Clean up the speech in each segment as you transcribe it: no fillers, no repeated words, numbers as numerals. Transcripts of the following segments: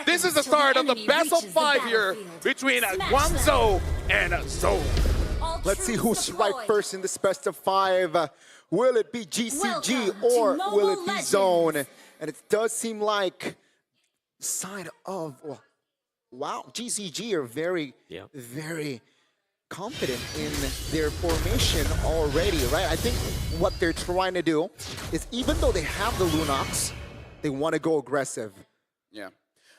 This is the start of the best of 5 here between Guangzhou and Zone. Let's see who's right first in this best of 5. Will it be GCG or will it be Zone? And it does seem like side of, wow, GCG are very, very confident in their formation already, right? I think what they're trying to do is, even though they have the Lunox, they want to go aggressive. Yeah.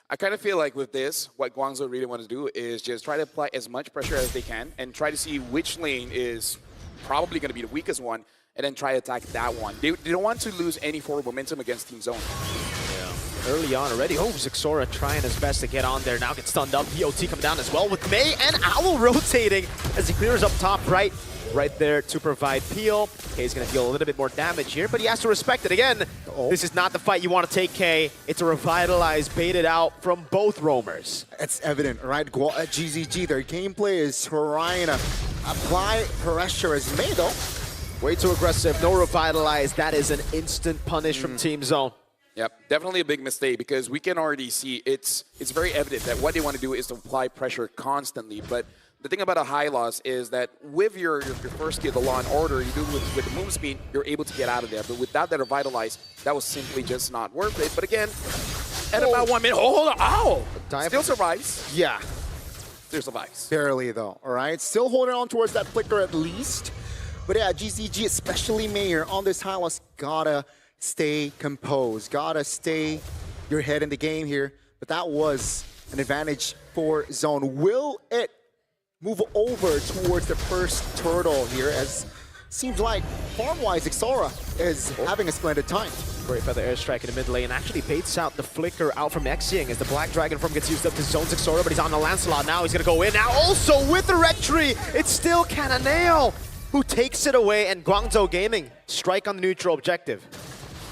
I kind of feel like with this, what Guangzhou really wants to do is just try to apply as much pressure as they can and try to see which lane is probably going to be the weakest one and then try to attack that one. They don't want to lose any forward momentum against Team Zone. Early on already. Oh, Zixora trying his best to get on there. Now gets stunned up. DOT coming down as well with Mei and Owl rotating as he clears up top right there to provide peel. K's going to deal a little bit more damage here, but he has to respect it. Again, this is not the fight you want to take, K. It's a revitalized, baited out from both roamers. It's evident, right? GZG, their gameplay is trying to apply pressure as Mei, though. Way too aggressive. No revitalize. That is an instant punish from Team Zone. Yep, definitely a big mistake because we can already see it's very evident that what they want to do is to apply pressure constantly. But the thing about a high loss is that with your first skill, the Law and Order, you do with the move speed, you're able to get out of there. But without that revitalize, that was simply just not worth it. But again, at about 1 minute, hold on, ow! Still survives. Yeah. Still survives. Barely, though, all right? Still holding on towards that flicker at least. But yeah, GZG, especially Mayor, on this high loss, gotta stay composed. Gotta stay your head in the game here. But that was an advantage for Zone. Will it move over towards the first turtle here, as seems like farm-wise Zixora is having a splendid time. Great feather airstrike in the mid lane. Actually baits out the flicker out from Xing as the Black Dragon form gets used up to Zone Zixora, but he's on the Lancelot now. He's gonna go in now. Also with the Red Tree, it's still Cananeo who takes it away, and Guangzhou Gaming strike on the neutral objective.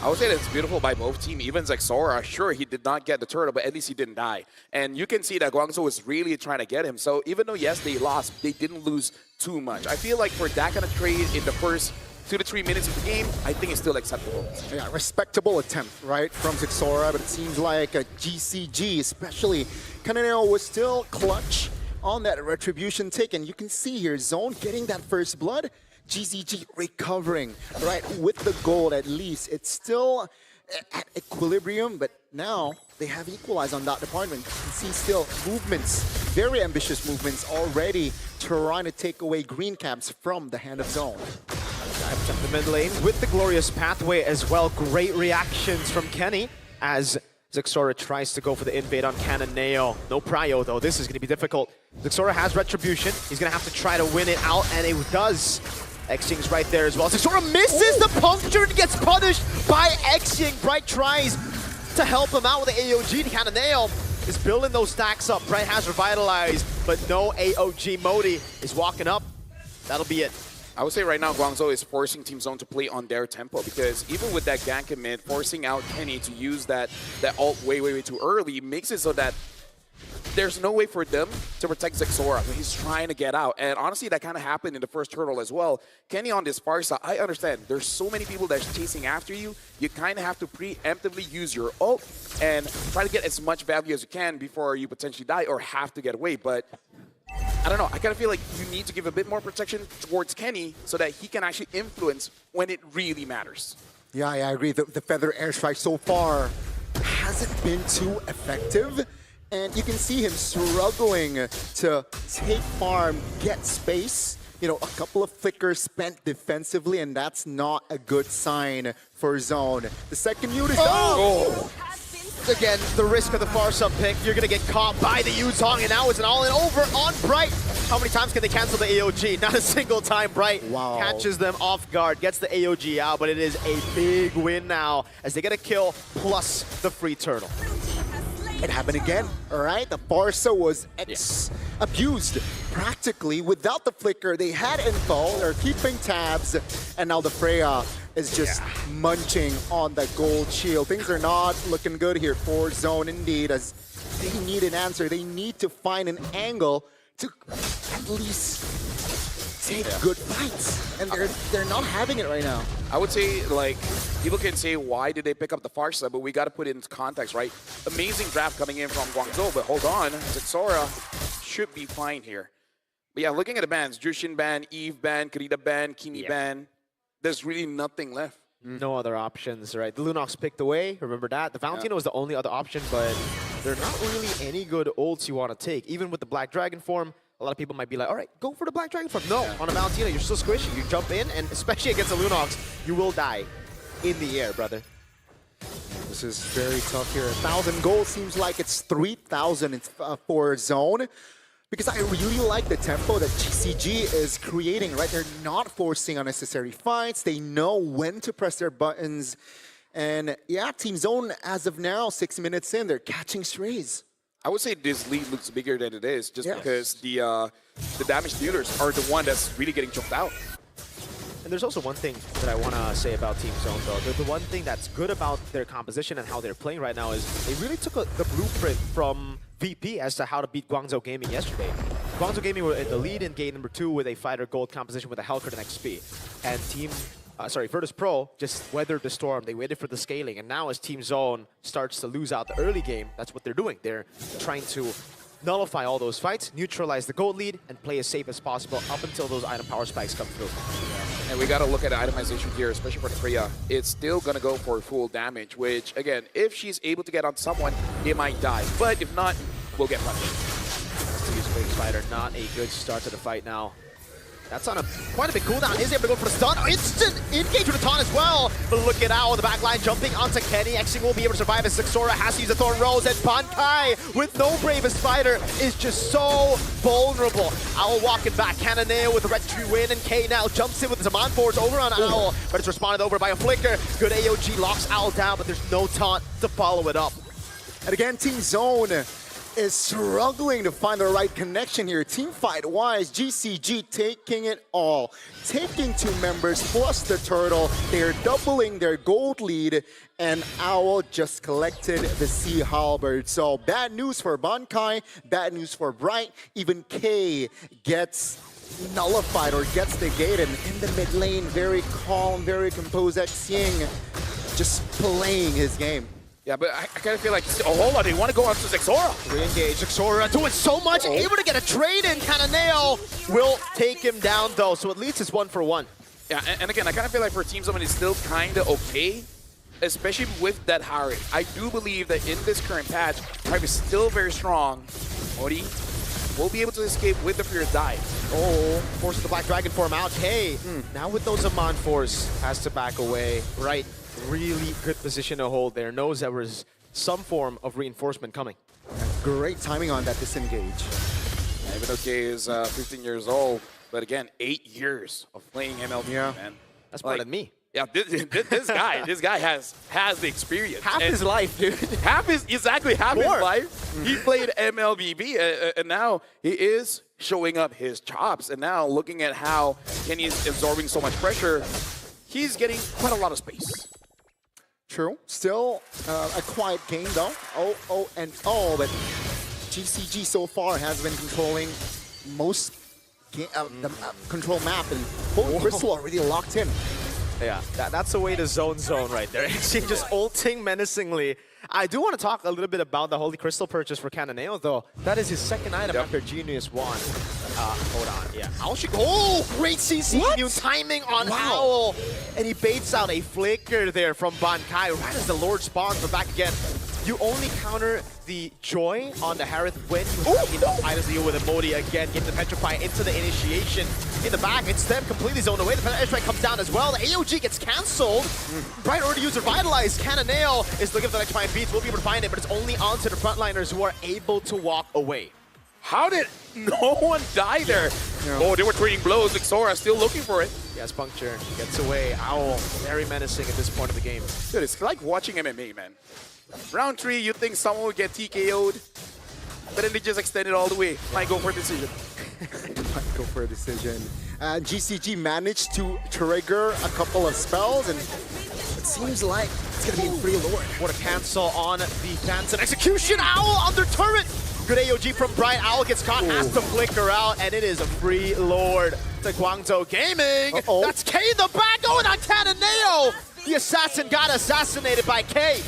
I would say that's beautiful by both teams. Even Zixora, sure, he did not get the turtle, but at least he didn't die. And you can see that Guangzhou was really trying to get him. So even though, yes, they lost, they didn't lose too much. I feel like for that kind of trade in the first 2 to 3 minutes of the game, I think it's still acceptable. Yeah, respectable attempt, right, from Zixora, but it seems like a GCG, especially Cananeo, was still clutch on that retribution take. And you can see here, Zone getting that first blood, GZG recovering, right, with the gold at least. It's still at equilibrium, but now they have equalized on that department. You can see still movements, very ambitious movements already trying to take away green caps from the hand of Zone. Dives up the mid lane with the glorious pathway as well. Great reactions from Kenny as Zixora tries to go for the invade on Cananeo. No prio though, this is going to be difficult. Zixora has retribution. He's going to have to try to win it out, and it does. Xing's right there as well. Zixora misses the puncture and gets punished by Xing. Bright tries to help him out with the AOG. Cananeo is building those stacks up. Bright has revitalized, but no AOG. Modi is walking up. That'll be it. I would say right now Guangzhou is forcing Team Zone to play on their tempo, because even with that gank in mid, forcing out Kenny to use that ult way too early makes it so that there's no way for them to protect Zixora when he's trying to get out. And honestly, that kind of happened in the first turtle as well. Kenny on this far side, I understand. There's so many people that's chasing after you. You kind of have to preemptively use your ult and try to get as much value as you can before you potentially die or have to get away. But I don't know. I kind of feel like you need to give a bit more protection towards Kenny so that he can actually influence when it really matters. Yeah, I agree. The feather airstrike so far hasn't been too effective. And you can see him struggling to take farm, get space. You know, a couple of flickers spent defensively, and that's not a good sign for Zone. The second unit is Again, the risk of the far sub pick. You're going to get caught by the Yuzong, and now it's an all-in over on Bright. How many times can they cancel the AOG? Not a single time. Bright catches them off guard, gets the AOG out, but it is a big win now as they get a kill plus the free turtle. It happened again, all right? The Barca was abused practically without the flicker. They had info, they're keeping tabs, and now the Freya is just munching on the gold shield. Things are not looking good here for Zone indeed, as they need an answer. They need to find an angle to at least take good fights, and they're not having it right now. I would say, like, people can say, why did they pick up the far side? But we got to put it into context, right? Amazing draft coming in from Guangzhou, but hold on. Zixora should be fine here. But yeah, looking at the bans, Jushin ban, Eve ban, Karita ban, Kimi ban, there's really nothing left. No other options, right? The Lunox picked away, remember that? The Valentino was the only other option, but there are not really any good ults you want to take. Even with the Black Dragon form, a lot of people might be like, all right, go for the Black Dragon form. No, on a Valentino, you're still squishy. You jump in, and especially against the Lunox, you will die in the air, brother. This is very tough here. 1,000 gold seems like it's 3,000 for Zone. Because I really like the tempo that GCG is creating, right? They're not forcing unnecessary fights. They know when to press their buttons. And yeah, Team Zone, as of now, 6 minutes in, they're catching strays. I would say this lead looks bigger than it is, just because the damage dealers are the one that's really getting choked out. And there's also one thing that I want to say about Team Zone, though. The one thing that's good about their composition and how they're playing right now is they really took the blueprint from VP as to how to beat Guangzhou Gaming yesterday. Guangzhou Gaming were in the lead in game number 2 with a fighter gold composition with a Hellcard and XP. And Virtus Pro just weathered the storm. They waited for the scaling. And now as Team Zone starts to lose out the early game, that's what they're doing. They're trying to nullify all those fights, neutralize the gold lead, and play as safe as possible up until those item power spikes come through. And we got to look at the itemization here, especially for the Freya. It's still going to go for full damage, which, again, if she's able to get on someone, they might die. But if not, we'll get punished. To use Big Spider, not a good start to the fight now. That's on quite a big cooldown. Is able to go for the stun. Instant engage with the taunt as well. But look at Owl on the back line jumping onto Kenny. Xing will be able to survive as Zixora has to use the Thorn Rose. And Bankai with no Bravest Spider is just so vulnerable. Owl walking back. Cannonale with the Red Tree win. And K now jumps in with the Zaman Force over on Owl. But it's responded over by a Flicker. Good AOG locks Owl down, but there's no taunt to follow it up. And again, Team Zone is struggling to find the right connection here. Team fight-wise, GCG taking it all. Taking 2 members plus the turtle. They're doubling their gold lead, and Owl just collected the Sea Halberd. So bad news for Bankai, bad news for Bright. Even K gets nullified or gets negated. In the mid lane, very calm, very composed. Xing just playing his game. Yeah, but I kind of feel like, oh, hold on, they want to go on to Zixora. Re-engage, Zixora doing so much, able to get a trade in. Cannonale will take him down though, so at least it's 1 for 1. Yeah, and again, I kind of feel like for Team Zone, it's still kind of okay, especially with that Harry. I do believe that in this current patch, Harry is still very strong. Modi will be able to escape with the Fear Dive. Oh, forces the Black Dragon form out. Hey, now with those Zaman Force, has to back away. Right, really good position to hold there. Knows there was some form of reinforcement coming. Great timing on that disengage. Yeah, even though K is 15 years old, but again, 8 years of playing MLB, man. That's part of me. Yeah, this guy has the experience. Half his life, dude. Half his life. He played MLBB, and now he is showing up his chops. And now looking at how Kenny's absorbing so much pressure, he's getting quite a lot of space. True. Still a quiet game though. But GCG so far has been controlling most the control map, and both Crystal already locked in. Yeah, that's the way to zone right there. Xing just ulting menacingly. I do want to talk a little bit about the Holy Crystal purchase for Cannonale, though. That is his second item after Genius 1. Hold on, yeah. Owl should go. Oh, great CC. New timing on Owl. And he baits out a Flicker there from Bankai right as the Lord spawns, but back again. You only counter the Joy on the Harith when you have enough items to deal with Modi again. Get the Petrify into the initiation. In the back, it's them completely zoned away. The Petrify comes down as well. The AOG gets cancelled. Bright already used Revitalize. Cannonale is looking for the electrifying beats. We'll be able to find it, but it's only onto the frontliners who are able to walk away. How did no one die there? Yeah. Oh, they were trading blows. Xora still looking for it. Yes, Puncture gets away. Owl, very menacing at this point of the game. Dude, it's like watching MMA, man. Round 3, you think someone would get TKO'd, but then they just extend it all the way. Might go for a decision. Might go for a decision. GCG managed to trigger a couple of spells, and it seems like it's going to be free Lord. What a cancel on the Phantom. Execution! Owl under turret! Good AOG from Bright. Owl gets caught, has to flicker out, and it is a free Lord to Guangzhou Gaming. That's K in the back going on Cananeo. The assassin got assassinated by K.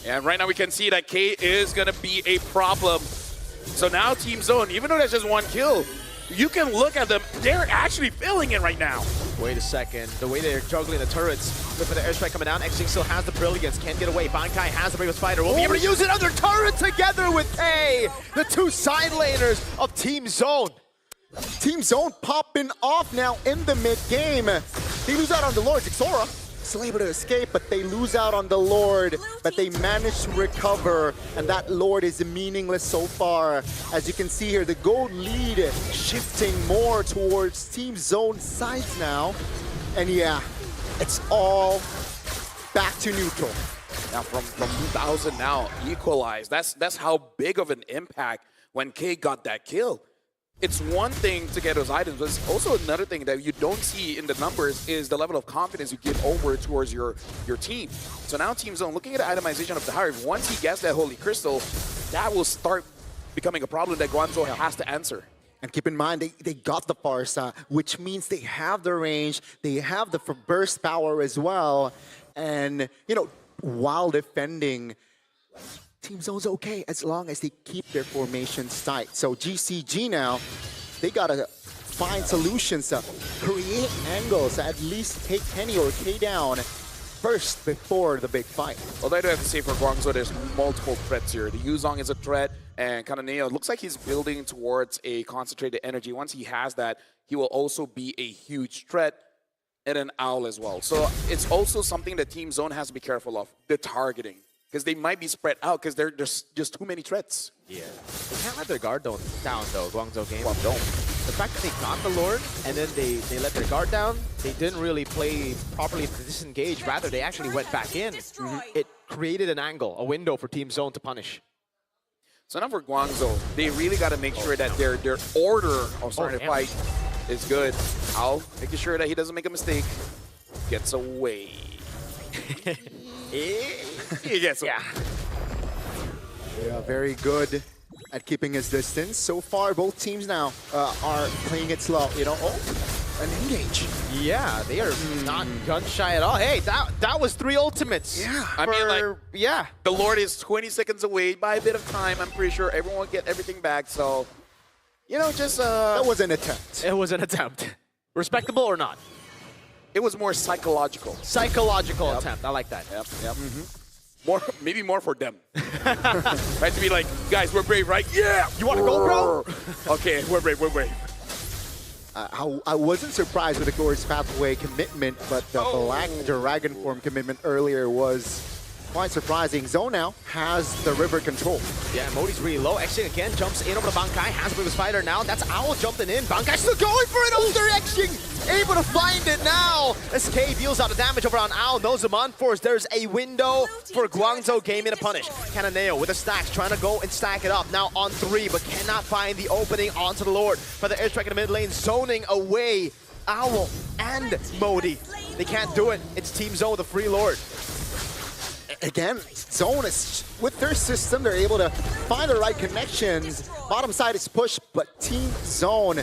And right now we can see that K is going to be a problem. So now Team Zone, even though that's just one kill, you can look at them. They're actually feeling it right now. Wait a second. The way they're juggling the turrets. Look for the airstrike coming down. Xing still has the brilliance. Can't get away. Bankai has the Brave Spider. Will be able to use another turret together with K. The two side laners of Team Zone. Team Zone popping off now in the mid-game. They lose out on the Lord. Xora still able to escape, but they lose out on the Lord. But they manage to recover, and that Lord is meaningless so far. As you can see here, the gold lead shifting more towards Team Zone sides now. And yeah, it's all back to neutral. Now from 2000 now, equalized. That's how big of an impact when K got that kill. It's one thing to get those items, but it's also another thing that you don't see in the numbers is the level of confidence you give over towards your team. So now Team Zone, looking at the itemization of the Hive, once he gets that Holy Crystal, that will start becoming a problem that Guangzhou has to answer. And keep in mind, they got the Farsa, which means they have the range, they have the burst power as well. And, you know, while defending, Team Zone's okay as long as they keep their formations tight. So GCG now, they gotta find solutions to create angles, at least take Kenny or K down first before the big fight. Although I do have to say for Guangzhou, there's multiple threats here. The Yuzong is a threat, and Cananeo looks like he's building towards a concentrated energy. Once he has that, he will also be a huge threat, and an Owl as well. So it's also something that Team Zone has to be careful of, the targeting. Because they might be spread out because there's just too many threats. Yeah. They can't let their guard down though, Guangzhou Gaming. Guangzhou. The fact that they got the Lord and then they let their guard down, they didn't really play properly to disengage. Rather, they actually went back in. It created an angle, a window for Team Zone to punish. So now for Guangzhou, they really got to make sure that their order of starting to fight is good. Owl making sure that he doesn't make a mistake. Gets away. Yes. Yeah. Yeah, very good at keeping his distance. So far, both teams now are playing it slow. You know, an engage. Yeah, they are not gun shy at all. Hey, that was 3 ultimates. Yeah. I mean, like, yeah. The Lord is 20 seconds away. By a bit of time, I'm pretty sure everyone will get everything back. So, you know, just that was an attempt. It was an attempt. Respectable or not? It was more psychological. Psychological attempt. I like that. Yep. Maybe more for them. Right, to be like, guys, we're brave, right? Yeah! You want to go, bro? Okay, we're brave. I wasn't surprised with the Glorious Pathway commitment, but the Black Dragon form commitment earlier was quite surprising. Zone now has the river control. Yeah, Modi's really low. Xing again jumps in over to Bankai. Has Brave Spider now. That's Owl jumping in. Bankai still going for it over Xing. Able to find it now. SK deals out the damage over on Owl. Knows him on force. There's a window for Guangzhou Gaming to punish. Cananeo with the stacks trying to go and stack it up. Now on 3, but cannot find the opening onto the Lord. But the airstrike in the mid lane zoning away Owl and Modi. They can't do it. It's Team Zone with a free Lord. Again, Zone is, with their system, they're able to find the right connections. Bottom side is pushed, but Team Zone,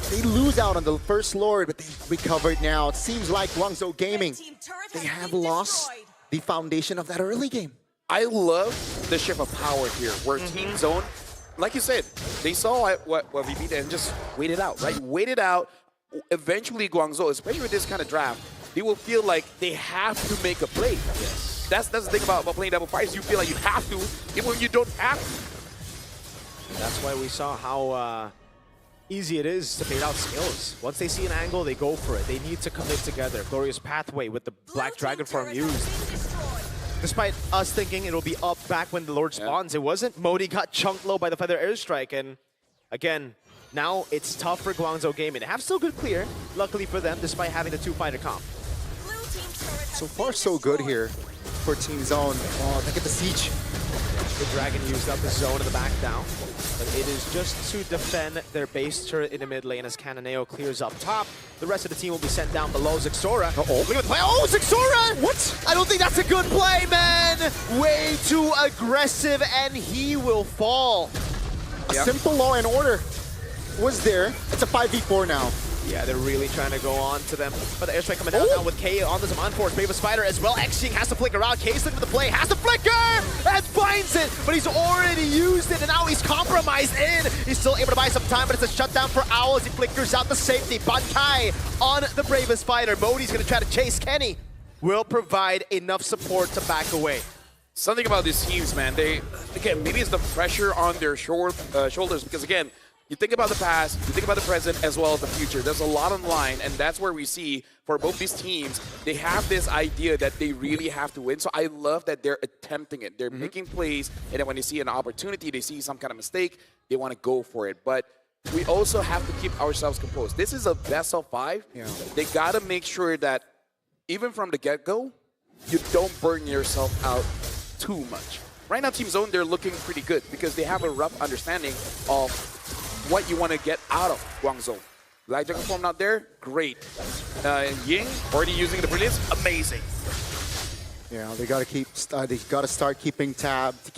they lose out on the first Lord, but they recovered now. It seems like Guangzhou Gaming, they have lost the foundation of that early game. I love the shift of power here, where Team Zone, like you said, they saw what we beat and just waited out, right? Waited out. Eventually, Guangzhou, especially with this kind of draft, they will feel like they have to make a play. Yes. That's the thing about playing double fights. You feel like you have to, even when you don't have to. That's why we saw how easy it is to fade out skills. Once they see an angle, they go for it. They need to commit together. Glorious Pathway with the Black Dragon form used. Despite us thinking it'll be up back when the Lord spawns, it wasn't. Modi got chunked low by the Feather Airstrike, and again, now it's tough for Guangzhou Gaming. They have still good clear, luckily for them, despite having the 2-fighter comp. So far, so good here for Team Zone. Oh, look at the siege. The Dragon used up the zone in the back down, but it is just to defend their base turret in the mid lane as Cananeo clears up top. The rest of the team will be sent down below. Xora. Look at the play. Oh, Xora! What? I don't think that's a good play, man! Way too aggressive, and he will fall. A simple law and order was there. It's a 5v4 now. Yeah, they're really trying to go on to them. But the airstrike coming down now with K on the Zaman Force. Brave Spider as well. Xing has to flicker out. K's looking for the play. Has to flicker! And finds it! But he's already used it, and now he's compromised in. He's still able to buy some time, but it's a shutdown for Owl as he flickers out the safety. Bankai on the Brave Spider. Modi's going to try to chase Kenny. Will provide enough support to back away. Something about these teams, man, again, maybe it's the pressure on their shoulders because, again, you think about the past, you think about the present, as well as the future. There's a lot on the line, and that's where we see for both these teams, they have this idea that they really have to win. So I love that they're attempting it. They're making plays, and then when they see an opportunity, they see some kind of mistake, they want to go for it. But we also have to keep ourselves composed. This is a best of 5. Yeah. They got to make sure that even from the get-go, you don't burn yourself out too much. Right now, Team Zone, they're looking pretty good because they have a rough understanding of what you want to get out of Guangzhou. Black Dragon form not there? Great. Ying already using the brilliance? Amazing. Yeah, they got to start keeping tabs.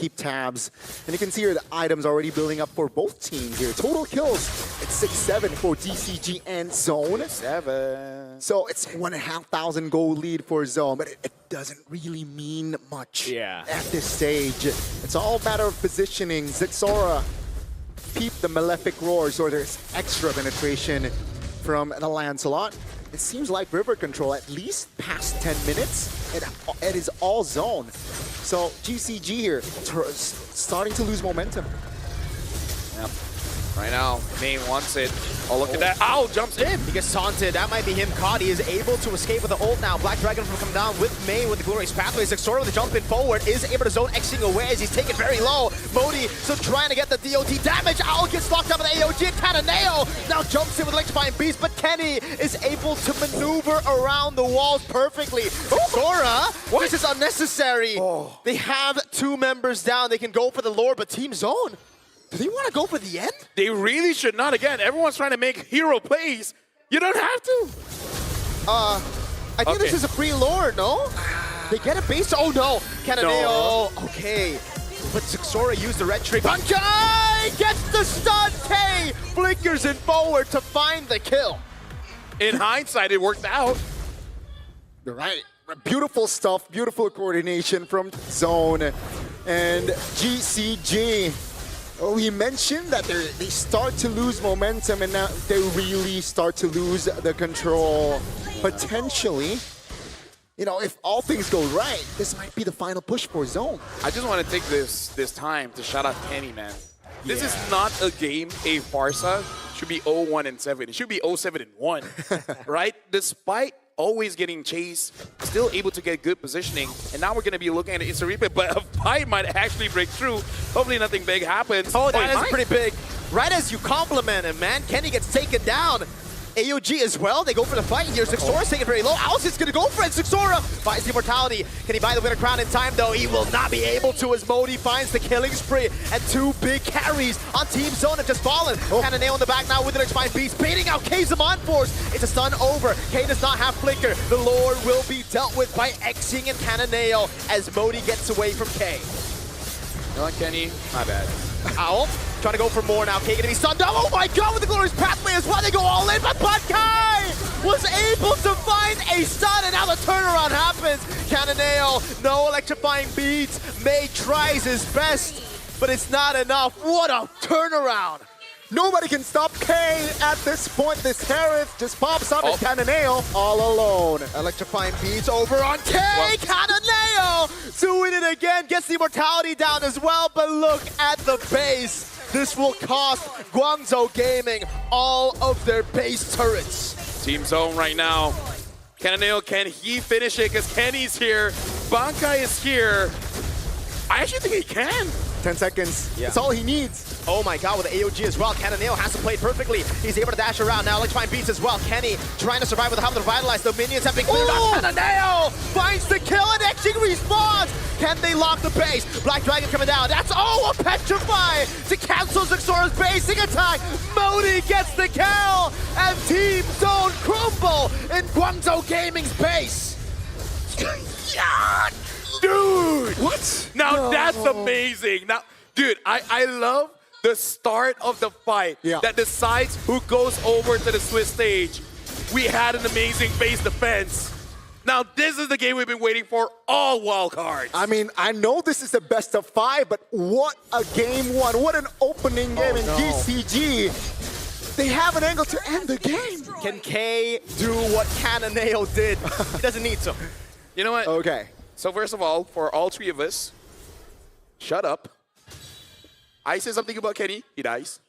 And you can see here the items already building up for both teams here. Total kills, it's 6-7 for DCG and Zone. 7. So it's 1,500 gold lead for Zone, but it doesn't really mean much at this stage. It's all a matter of positioning. Zixora peep the Malefic Roars, or there's extra penetration from the Lancelot. It seems like river control, at least past 10 minutes, it is all Zone. So GCG here, starting to lose momentum. Yep. Right now, Main wants it. Oh, look at that. Ow, jumps in. He gets taunted. That might be him caught. He is able to escape with the ult now. Black Dragon will come down with Main with the Glorious Pathway. Zixora with the jump in forward is able to zone Xing away as he's taken very low. Modi still trying to get the DOT damage. Owl gets locked up with the AOG and Cananeo now jumps in with Electrifying Beast, but Kenny is able to maneuver around the walls perfectly. Zixora, this is unnecessary. They have 2 members down. They can go for the lore, but Team Zone, do they want to go for the end? They really should not. Again, everyone's trying to make hero plays. You don't have to. I think this is a free lore, no? They get a base. Oh no, Cananeo. No. Okay, but Zixora used the red tree. Bankai gets the stun. K flickers in forward to find the kill. In hindsight, it worked out. You're right. Beautiful stuff. Beautiful coordination from Zone and GCG. We mentioned that they start to lose momentum, and now they really start to lose the control. Potentially, you know, if all things go right, this might be the final push for Zone. I just want to take this time to shout out Kenny, man. This is not a game a Farsa should be 0-1-7. It should be 0-7-1, right? Despite always getting chased, still able to get good positioning, and now we're going to be looking at an instant replay, but a fight might actually break through. Hopefully nothing big happens. Oh, that is pretty big. Right as you compliment him, man, Kenny gets taken down. AOG as well, they go for the fight here. Zixora's taking very low. Owl's going to go for it. Zixora buys the immortality. Can he buy the winner crown in time, though? He will not be able to as Modi finds the killing spree. And 2 big carries on Team Zone have just fallen. Cananeo in the back now with the Electrifying Beast, baiting out K Zaman Force. It's a stun over. K does not have flicker. The lore will be dealt with by Xing and Cananeo as Modi gets away from K. You know what, Kenny? My bad. Owl trying to go for more now. K gonna be stunned. Oh my god, with the Glorious Pathway as well. They go all in, but Bankai was able to find a stun, and now the turnaround happens. Cananeo, no Electrifying Beats. May tries his best, but it's not enough. What a turnaround. Nobody can stop K at this point. This Harris just pops up and Cananeo all alone. Electrifying Beats over on K. Cananeo doing it again. Gets the immortality down as well, but look at the base. This will cost Guangzhou Gaming all of their base turrets. Team Zone right now. Cananeo, can he finish it? Because Kenny's here. Bankai is here. I actually think he can. 10 seconds. Yeah. That's all he needs. Oh my god, with the AOG as well. Cananeo has to play it perfectly. He's able to dash around now. Electrifying Beats as well. Kenny trying to survive with the help to revitalize. The minions have been cleared out. Cananeo finds the kill and Xing respawns. Can they lock the base? Black Dragon coming down. That's a Petrify to cancel Zixora's basing attack. Modi gets the kill and Team Zone crumble in Guangzhou Gaming's base. Dude! What? Now that's amazing. Now, dude, I love the start of the fight that decides who goes over to the Swiss stage. We had an amazing base defense. Now, this is the game we've been waiting for all wildcards. I mean, I know this is the best of 5, but what a game one. What an opening game in GCG. They have an angle to end the game. Can K do what Cananeo did? He doesn't need to. You know what? Okay. So first of all, for all 3 of us, shut up. I say something about Kenny, he dies.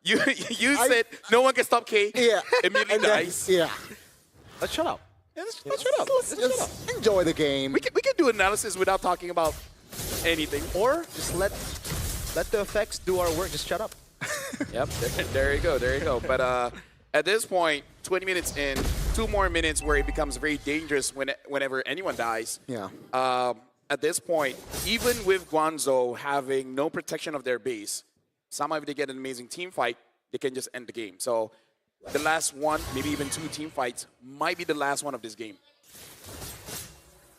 You said no one can stop K, immediately dies. Let's shut up. Let's shut up. Let's just enjoy the game. We can do analysis without talking about anything. Or just let the effects do our work. Just shut up. Yep, there you go, there you go. But at this point, 20 minutes in, 2 more minutes where it becomes very dangerous whenever anyone dies. Yeah. At this point, even with Guangzhou having no protection of their base, somehow if they get an amazing team fight, they can just end the game. So the last one, maybe even 2 team fights, might be the last one of this game.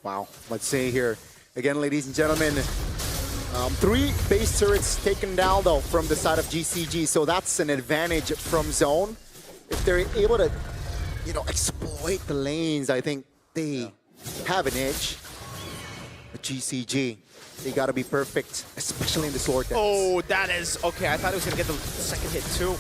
Wow. Let's see here. Again, ladies and gentlemen, 3 base turrets taken down, though, from the side of GCG. So that's an advantage from Zone. If they're able to, you know, exploit the lanes, I think they have an edge. But GCG, they got to be perfect, especially in the sword dance. Oh, that is... Okay, I thought he was going to get the second hit, too.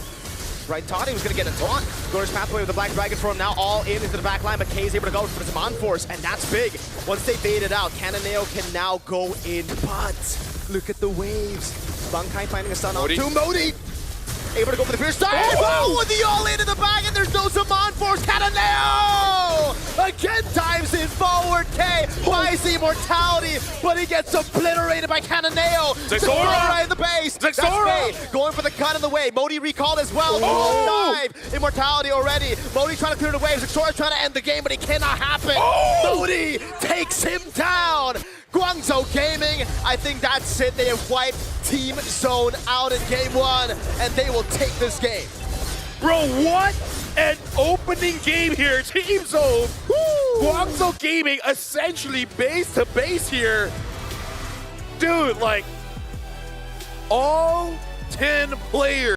Right, thought he was going to get a taunt. Glorious Pathway with the Black Dragon for him now all in into the back line, but K is able to go for the Zaman Force, and that's big. Once they bait it out, Cananeo can now go in, but look at the waves. Bankai finding a stun on to Modi. Able to go for the fierce dive. Oh, with the all-in the back, and there's no Zaman Force. Cananeo! Again dives in forward. K buys the immortality, but he gets obliterated by Cananeo. Zexora! Right in the base. Zexora! That's Faye going for the cut in the way. Modi recalled as well. Oh! Dive. Immortality already. Modi trying to clear the waves. Zexora trying to end the game, but it cannot happen. Modi takes him down. Guangzhou Gaming, I think that's it. They have wiped Team Zone out in game 1, and they will take this game. Bro, what an opening game here. Team Zone, Guangzhou Gaming essentially base to base here. Dude, like, all 10 players